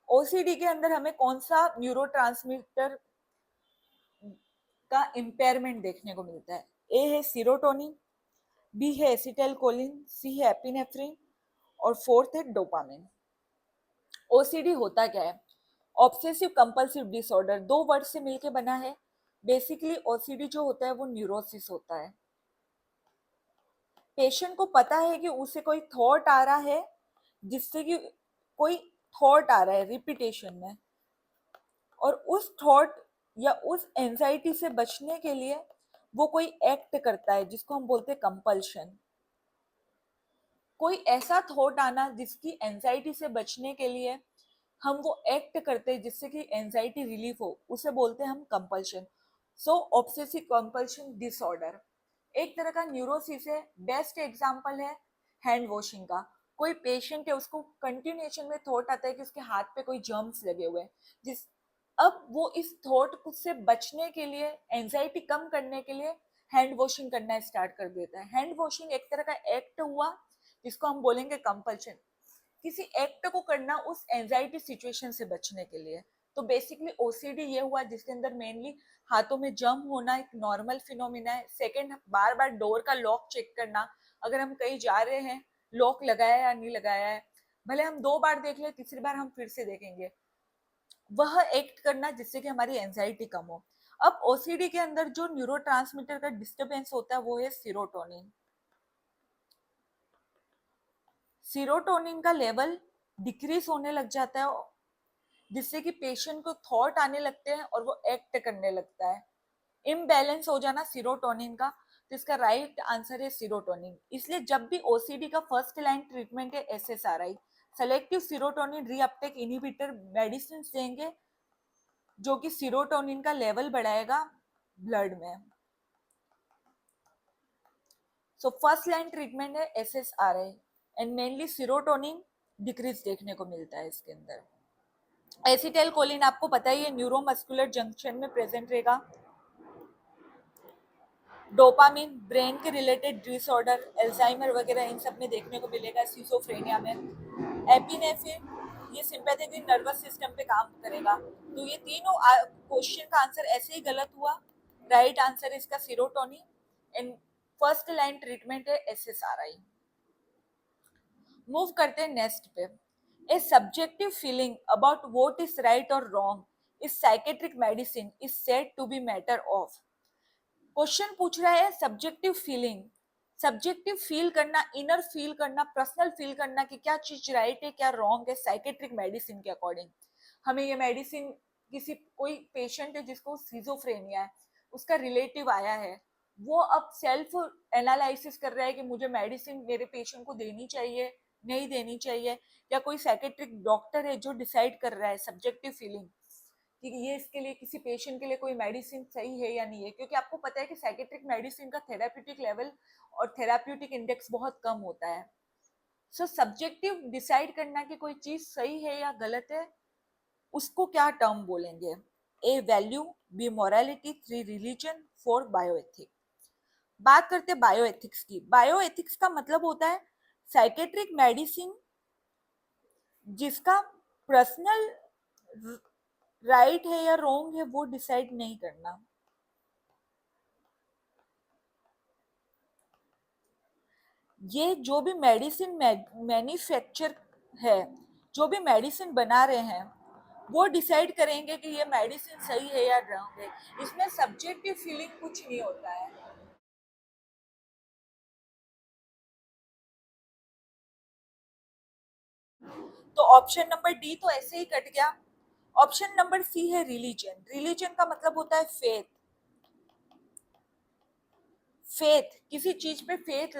OCD के अंदर हमें कौन सा न्यूरोट्रांसमीटर का इम्पेयरमेंट देखने को मिलता है? ए है सीरोटोनिन, बी है एसिटाइलकोलिन, सी है एपिनेफ्रिन और फोर्थ है डोपामिन। ओसीडी होता क्या है? ऑब्सेसिव कंपल्सिव डिसऑर्डर, दो वर्ड से मिलके बना है। बेसिकली ओसीडी जो होता है वो न्यूरोसिस होता है। पेशेंट को पता है कि उसे कोई थॉट आ रहा है, जिससे कि कोई थॉट आ रहा है रिपीटेशन में, और उस थॉट या उस एंजाइटी से बचने के लिए वो कोई एक्ट करता है जिसको हम बोलते हैं कंपल्शन। कोई ऐसा थॉट आना जिसकी एंजाइटी से बचने के लिए हम वो एक्ट करते हैं जिससे कि एंजाइटी रिलीफ हो, उसे बोलते हैं हम कंपल्शन। सो ऑब्सेसिव कंपल्शन डिसऑर्डर एक तरह का न्यूरोसिस है। बेस्ट एग्जांपल है हैंड वॉशिंग का। कोई पेशेंट है, उसको कंटिन्यूएशन में थॉट आता है कि उसके हाथ पे कोई जर्म्स लगे हुए हैं, जिस अब वो इस थॉट से बचने के लिए, एंजाइटी कम करने के लिए हैंड वॉशिंग करना स्टार्ट कर देता है। हैंड वॉशिंग एक तरह का एक्ट हुआ जिसको हम बोलेंगे कंपल्शन। किसी एक्ट को करना उस एंजाइटी सिचुएशन से बचने के लिए। तो बेसिकली ओसीडी ये हुआ जिसके अंदर मेनली हाथों में जम होना एक नॉर्मल फिनोमिना है। सेकंड, बार बार डोर का लॉक चेक करना, अगर हम कहीं जा रहे हैं लॉक लगाया या नहीं लगाया है, भले हम दो बार देख ले, तीसरी बार हम फिर से देखेंगे, वह एक्ट करना जिससे कि हमारी एंजाइटी कम हो। अब ओसीडी के अंदर जो न्यूरोट्रांसमीटर का डिस्टरबेंस होता है वो है सीरोटोनिन। सीरोटोनिन का लेवल डिक्रीज होने लग जाता है, जिससे कि पेशेंट को थॉट आने लगते हैं और वो एक्ट करने लगता है। इम्बैलेंस हो जाना सीरोटोनिन का, तो इसका राइट आंसर है सीरोटोनिन। इसलिए जब भी ओसीडी का फर्स्ट लाइन ट्रीटमेंट है SSRI, selective serotonin reuptake inhibitor medicine देंगे जो कि सीरोटोनिन का लेवल बढ़ाएगा ब्लड में। सो फर्स्ट लाइन ट्रीटमेंट है SSRI and mainly serotonin decrease देखने को मिलता है इसके अंदर। एसिटाइल कोलिन आपको पता ही है न्यूरोमस्कुलर जंक्शन में प्रेजेंट रहेगा। डोपामिन ब्रेन के रिलेटेड डिसऑर्डर, एल्जाइमर वगैरह इन सब में देखने को मिलेगा, सिजोफ्रेनिया में। एपिनेफ्रिन ये सिंपैथेटिक नर्वस सिस्टम पे काम करेगा। तो ये तीनों क्वेश्चन का आंसर ऐसे ही गलत हुआ। राइट आंसर इसका serotonin and first line treatment है एसएसआरआई। मूव करते हैं नेक्स्ट पे। A subjective feeling about what is right और wrong is psychiatric medicine is said to be matter of. Question पूछ रहा है सब्जेक्टिव फीलिंग, सब्जेक्टिव फील करना, इनर फील करना, पर्सनल फील करना कि क्या चीज राइट है क्या रॉन्ग है साइकेट्रिक मेडिसिन के अकॉर्डिंग। हमें ये मेडिसिन, किसी कोई पेशेंट है जिसको सिजोफ्रेनिया है, उसका रिलेटिव आया है, वो अब सेल्फ एनालिसिस कर रहा है कि मुझे मेडिसिन मेरे पेशेंट को देनी चाहिए नहीं देनी चाहिए, या कोई साइकेट्रिक डॉक्टर है जो डिसाइड कर रहा है सब्जेक्टिव फीलिंग कि ये इसके लिए किसी पेशेंट के लिए कोई मेडिसिन सही है या नहीं है। क्योंकि आपको पता है कि साइकेट्रिक मेडिसिन का थेराप्यूटिक लेवल और थेराप्यूटिक इंडेक्स बहुत कम होता है। सो सब्जेक्टिव डिसाइड करना कि कोई चीज सही है या गलत है, उसको क्या टर्म बोलेंगे? A value, b morality, three religion, four bioethic. बात करते हैं बायोएथिक्स की। बायोएथिक्स का मतलब होता है साइकेट्रिक मेडिसिन जिसका पर्सनल राइट है या रॉन्ग है वो डिसाइड नहीं करना। ये जो भी मेडिसिन मैन्युफैक्चर है, जो भी मेडिसिन बना रहे हैं, वो डिसाइड करेंगे कि ये मेडिसिन सही है या रॉन्ग है। इसमें सब्जेक्टिव फीलिंग कुछ नहीं होता है। तो ऑप्शन नंबर डी तो ऐसे ही कट गया। ऑप्शन नंबर सी है रिलीजन। रिलीजन का मतलब होता है फेथ। फेथ, किसी चीज पे फेथ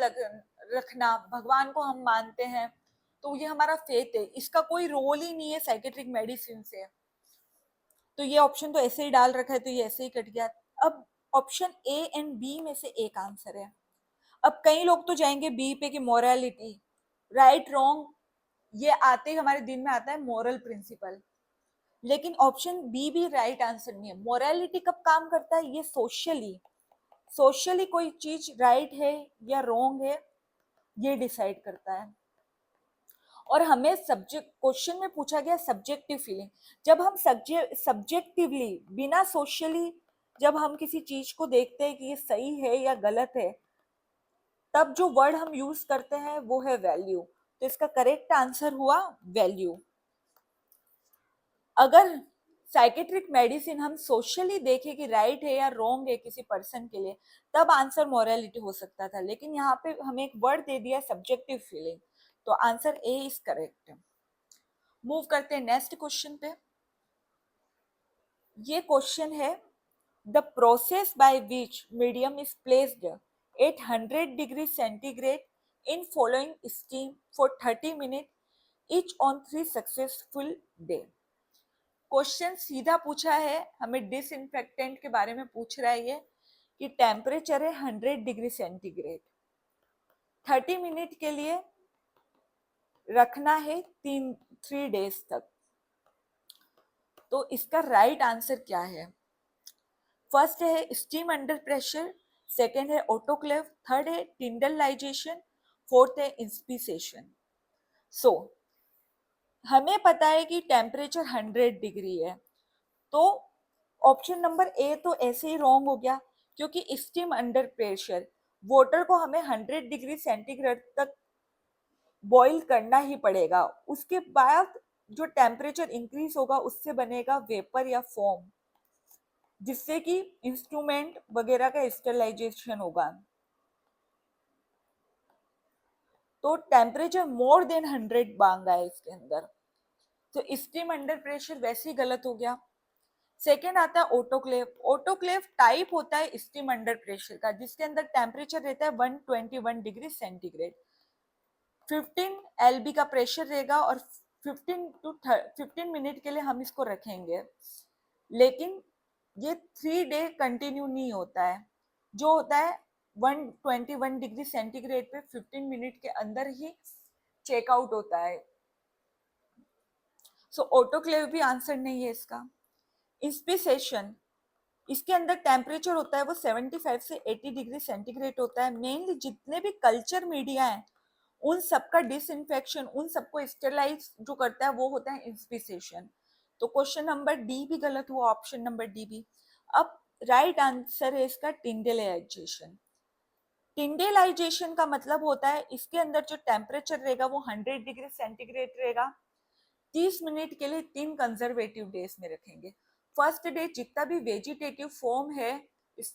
रखना, भगवान को हम मानते हैं तो ये हमारा फेथ है। इसका कोई रोल ही नहीं है साइकेट्रिक मेडिसिन से। तो ये ऑप्शन तो ऐसे ही डाल रखा है तो ये ऐसे ही कट गया। अब ऑप्शन ए एंड बी में से एक आंसर है। अब कई लोग तो जाएंगे बी पे कि मोरालिटी, राइट रॉन्ग ये आते ही हमारे दिन में आता है मोरल प्रिंसिपल। लेकिन ऑप्शन बी भी राइट आंसर नहीं है। मोरालिटी कब काम करता है? ये सोशली, सोशली कोई चीज राइट है या रॉन्ग है ये डिसाइड करता है। और हमें सब्जेक्ट क्वेश्चन में पूछा गया सब्जेक्टिव फीलिंग। जब हम सब्जेक्टिवली बिना सोशली जब हम किसी चीज को देखते हैं कि ये सही है या गलत है, तब जो वर्ड हम यूज करते हैं वो है वैल्यू। तो इसका करेक्ट आंसर हुआ वैल्यू। अगर साइकेट्रिक मेडिसिन हम सोशली देखें कि राइट है या रॉन्ग है किसी पर्सन के लिए, तब आंसर मोरालिटी हो सकता था। लेकिन यहाँ पे हमें एक वर्ड दे दिया सब्जेक्टिव फीलिंग, तो answer A is correct. Move करते हैं नेक्स्ट क्वेश्चन पे। ये क्वेश्चन है the process by which medium is placed at 100 degree centigrade in following steam for 30 minute each on 3 successful day. Question सीधा पूछा है, हमें डिसइंफेक्टेंट के बारे में पूछ रहा है ये कि टेम्परेचर है 100 डिग्री सेंटीग्रेड, 30 मिनट के लिए रखना है 3 डेज तक। तो इसका राइट आंसर क्या है? फर्स्ट है स्टीम अंडर प्रेशर, सेकेंड है ऑटोक्लेव, थर्ड है टिंडलाइजेशन, फोर्थ है इंस्पिसेशन। सो हमें पता है कि टेम्परेचर 100 डिग्री है, तो ऑप्शन नंबर ए तो ऐसे ही रॉन्ग हो गया क्योंकि स्टीम अंडर प्रेशर, वाटर को हमें 100 डिग्री सेंटीग्रेड तक बॉईल करना ही पड़ेगा। उसके बाद जो टेम्परेचर इंक्रीज होगा उससे बनेगा वेपर या फोम, जिससे कि इंस्ट्रूमेंट वगैरह का स्टेरिलाइजेशन होगा। तो टेम्परेचर मोर देन 100 मांगा है इसके अंदर, तो स्टीम अंडर प्रेशर वैसे ही गलत हो गया। सेकेंड आता है ऑटोक्लेव। ऑटोक्लेव टाइप होता है स्टीम अंडर प्रेशर का, जिसके अंदर टेम्परेचर रहता है 121 डिग्री सेंटीग्रेड, 15 LB का प्रेशर रहेगा और 15 मिनट के लिए हम इसको रखेंगे। लेकिन ये 3 डे कंटिन्यू नहीं होता है, जो होता है 121 डिग्री सेंटीग्रेड पे 15 मिनट के अंदर ही चेकआउट होता है। सो ऑटोक्लेव भी आंसर नहीं है इसका। इंस्पिसेशन, इसके अंदर टेम्परेचर होता है वो 75 से 80 डिग्री सेंटीग्रेड होता है। मेनली जितने भी कल्चर मीडिया हैं उन सबका डिसइंफेक्शन, उन सबको स्टेरलाइज जो करता है वो होता है इंस्पिसेशन। तो क्वेश्चन नंबर डी भी गलत हुआ, ऑप्शन नंबर डी भी। अब राइट आंसर है इसका टिंडेलाइजेशन। टिंडेलाइजेशन का मतलब होता है इसके अंदर जो टेम्परेचर रहेगा वो 100 डिग्री सेंटीग्रेड रहेगा, 30 मिनट के लिए 3 कंजर्वेटिव डेज में रखेंगे। फर्स्ट डे जितना भी वेजिटेटिव फॉर्म है इस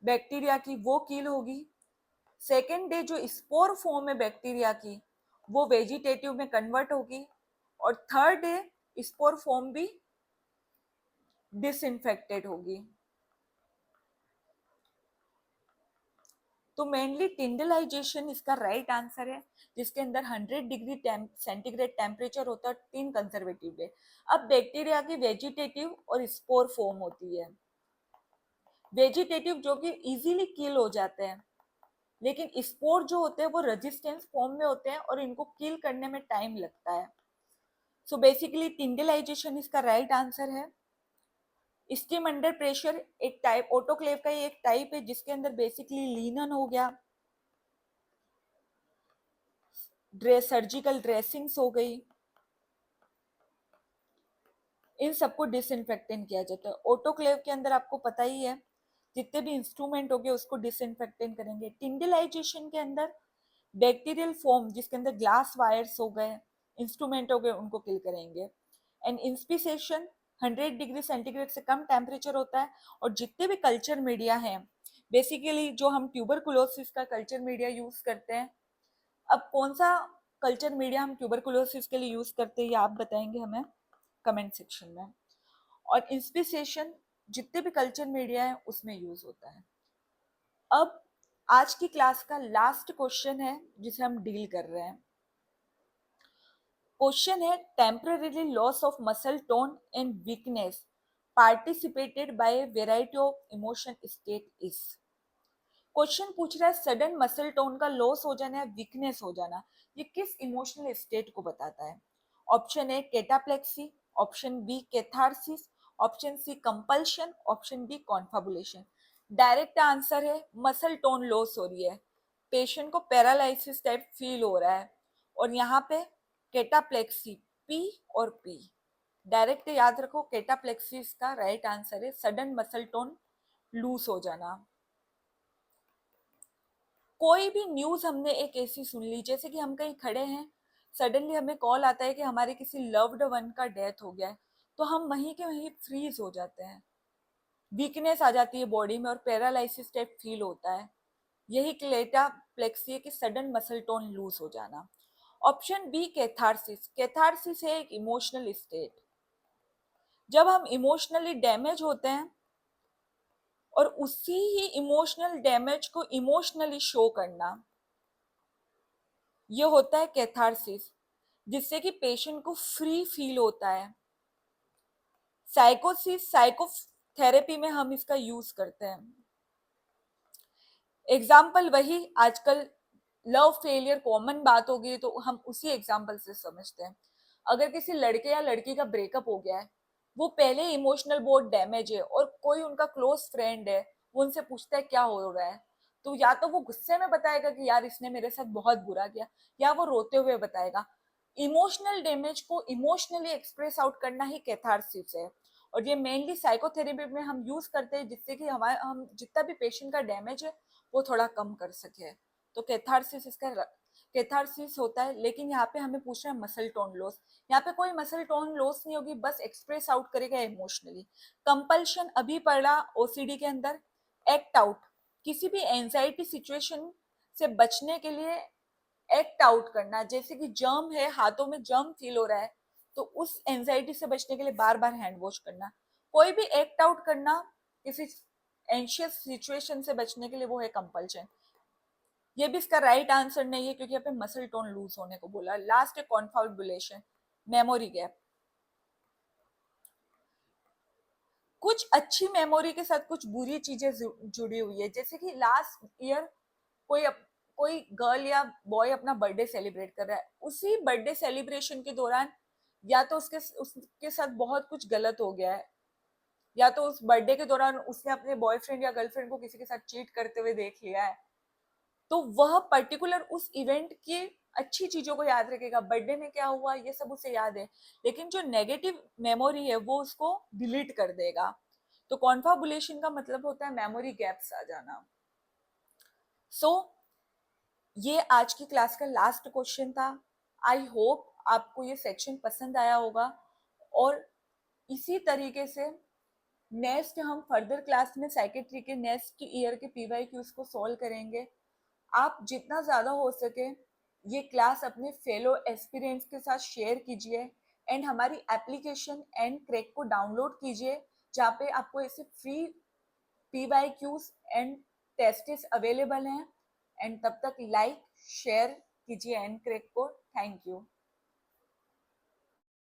बैक्टीरिया की वो किल होगी। सेकेंड डे जो स्पोर फॉर्म है बैक्टीरिया की वो वेजिटेटिव में कन्वर्ट होगी। और थर्ड डे स्पोर फॉर्म भी डिसइंफेक्टेड होगी। तो मेनली टिंडलाइजेशन इसका राइट आंसर है, जिसके अंदर 100 डिग्री सेंटीग्रेड टेम्परेचर होता है, 3 कंजर्वेटिव डे। अब बैक्टीरिया की वेजिटेटिव और स्पोर फॉर्म होती है। वेजिटेटिव जो कि इजीली किल हो जाते हैं, लेकिन स्पोर जो होते हैं वो रेजिस्टेंस फॉर्म में होते हैं और इनको किल करने में टाइम लगता है। सो बेसिकली टिंडलाइजेशन इसका राइट आंसर है। स्टीम अंडर प्रेशर एक टाइप, ऑटोक्लेव का ही एक टाइप है जिसके अंदर बेसिकली लीनन हो गया, सर्जिकल ड्रेसिंग्स हो गई, इन सबको डिसइंफेक्टेंट किया जाता है। ऑटोक्लेव के अंदर आपको पता ही है जितने भी इंस्ट्रूमेंट हो गए उसको डिसइंफेक्टेंट करेंगे। टिंडलाइजेशन के अंदर बैक्टीरियल फॉर्म जिसके अंदर ग्लास वायर्स हो गए, इंस्ट्रूमेंट हो गए, उनको किल करेंगे। एंड इंस्पिसेशन 100 डिग्री सेंटीग्रेड से कम टेम्परेचर होता है। और जितने भी कल्चर मीडिया हैं, बेसिकली जो हम ट्यूबरकुलोसिस का कल्चर मीडिया यूज करते हैं, अब कौन सा कल्चर मीडिया हम ट्यूबरकुलोसिस के लिए यूज करते हैं ये आप बताएंगे हमें कमेंट सेक्शन में। और इंस्पिसेशन जितने भी कल्चर मीडिया है उसमें यूज होता है। अब आज की क्लास का लास्ट क्वेश्चन है जिसे हम डील कर रहे हैं। क्वेश्चन है temporary loss of muscle tone and weakness participated by a variety of emotion state is. Question पूछ रहा है सडन मसल टोन का लॉस हो जाना या वीकनेस हो जाना ये किस इमोशनल स्टेट को बताता है। Option a cataplexy, option b catharsis, option c compulsion, option d confabulation. Direct answer है मसल टोन लॉस हो रही है, पेशेंट को पैरालिसिस टाइप फील हो रहा है। और यहाँ पे केटाप्लेक्सी पी और पी डायरेक्ट याद रखो, केटाप्लेक्सिस का राइट आंसर है सडन मसल टोन लूज हो जाना। कोई भी न्यूज हमने एक ऐसी सुन ली, जैसे कि हम कहीं खड़े हैं, सडनली हमें कॉल आता है कि हमारे किसी लव्ड वन का डेथ हो गया है, तो हम वहीं के वहीं फ्रीज हो जाते हैं, वीकनेस आ जाती है बॉडी में और पैरालिसिस टाइप फील होता है। यही क्लेटाप्लेक्सी की सडन मसल टोन लूज हो जाना। ऑप्शन बी कैथारसिस, कैथारसिस है एक इमोशनल स्टेट। जब हम इमोशनली डैमेज होते हैं और उसी ही इमोशनल डैमेज को इमोशनली शो करना, ये होता है कैथारसिस, जिससे कि पेशेंट को फ्री फील होता है। साइकोसिस साइकोथेरेपी में हम इसका यूज करते हैं। एग्जाम्पल वही आजकल लव फेलियर कॉमन बात हो गई, तो हम उसी एग्जाम्पल से समझते हैं। अगर किसी लड़के या लड़की का ब्रेकअप हो गया है, वो पहले इमोशनल बहुत डैमेज है और कोई उनका क्लोज फ्रेंड है, वो उनसे पूछता है क्या हो रहा है, तो या तो वो गुस्से में बताएगा कि यार इसने मेरे साथ बहुत बुरा किया, या वो रोते हुए बताएगा। इमोशनल डैमेज को इमोशनली एक्सप्रेस आउट करना ही कैथारसिस है। और ये मेनली साइकोथेरेपी में हम यूज करते हैं, जिससे कि हमारे हम जितना भी पेशेंट का डैमेज है वो थोड़ा कम कर सके। तो कैथारसिस इसका कैथारसिस होता है। लेकिन यहाँ पे हमें पूछना है मसल टोन लॉस, यहाँ पे कोई मसल टोन लॉस नहीं होगी, बस एक्सप्रेस आउट करेगा इमोशनली। कंपल्शन अभी पढ़ा ओसीडी के अंदर, एक्ट आउट, किसी भी एंजाइटी सिचुएशन से बचने के लिए एक्ट आउट करना, जैसे कि जर्म है, हाथों में जर्म फील हो रहा है, तो उस एंजाइटी से बचने के लिए बार बार हैंड वॉश करना। कोई भी एक्ट आउट करना किसी एंशियस सिचुएशन से बचने के लिए, वो है कंपल्शन। ये भी इसका राइट आंसर नहीं है क्योंकि यहाँ पे मसल टोन लूज होने को बोला। लास्ट है कॉन्फाबुलेशन, मेमोरी गैप। कुछ अच्छी मेमोरी के साथ कुछ बुरी चीजें जुड़ी हुई है, जैसे कि लास्ट ईयर कोई कोई गर्ल या बॉय अपना बर्थडे सेलिब्रेट कर रहा है, उसी बर्थडे सेलिब्रेशन के दौरान या तो उसके साथ बहुत कुछ गलत हो गया है, या तो उस बर्थडे के दौरान उसने अपने बॉयफ्रेंड या गर्लफ्रेंड को किसी के साथ चीट करते हुए देख लिया है, तो वह पर्टिकुलर उस इवेंट की अच्छी चीजों को याद रखेगा, बर्थडे में क्या हुआ ये सब उसे याद है, लेकिन जो नेगेटिव मेमोरी है वो उसको डिलीट कर देगा। तो कॉन्फाबुलेशन का मतलब होता है मेमोरी गैप्स आ जाना। सो ये आज की क्लास का लास्ट क्वेश्चन था। आई होप आपको ये सेक्शन पसंद आया होगा। और इसी तरीके से नेक्स्ट हम फर्दर क्लास में साइकेट्री के नेक्स्ट ईयर के PYQs को सॉल्व करेंगे। आप जितना ज़्यादा हो सके ये क्लास अपने फेलो एस्पिरेंट्स के साथ शेयर कीजिए एंड हमारी एप्लीकेशन एंड क्रैक को डाउनलोड कीजिए, जहाँ पे आपको ऐसे free PYQs and tests available हैं। एंड तब तक लाइक शेयर कीजिए एंड क्रैक को। Thank you.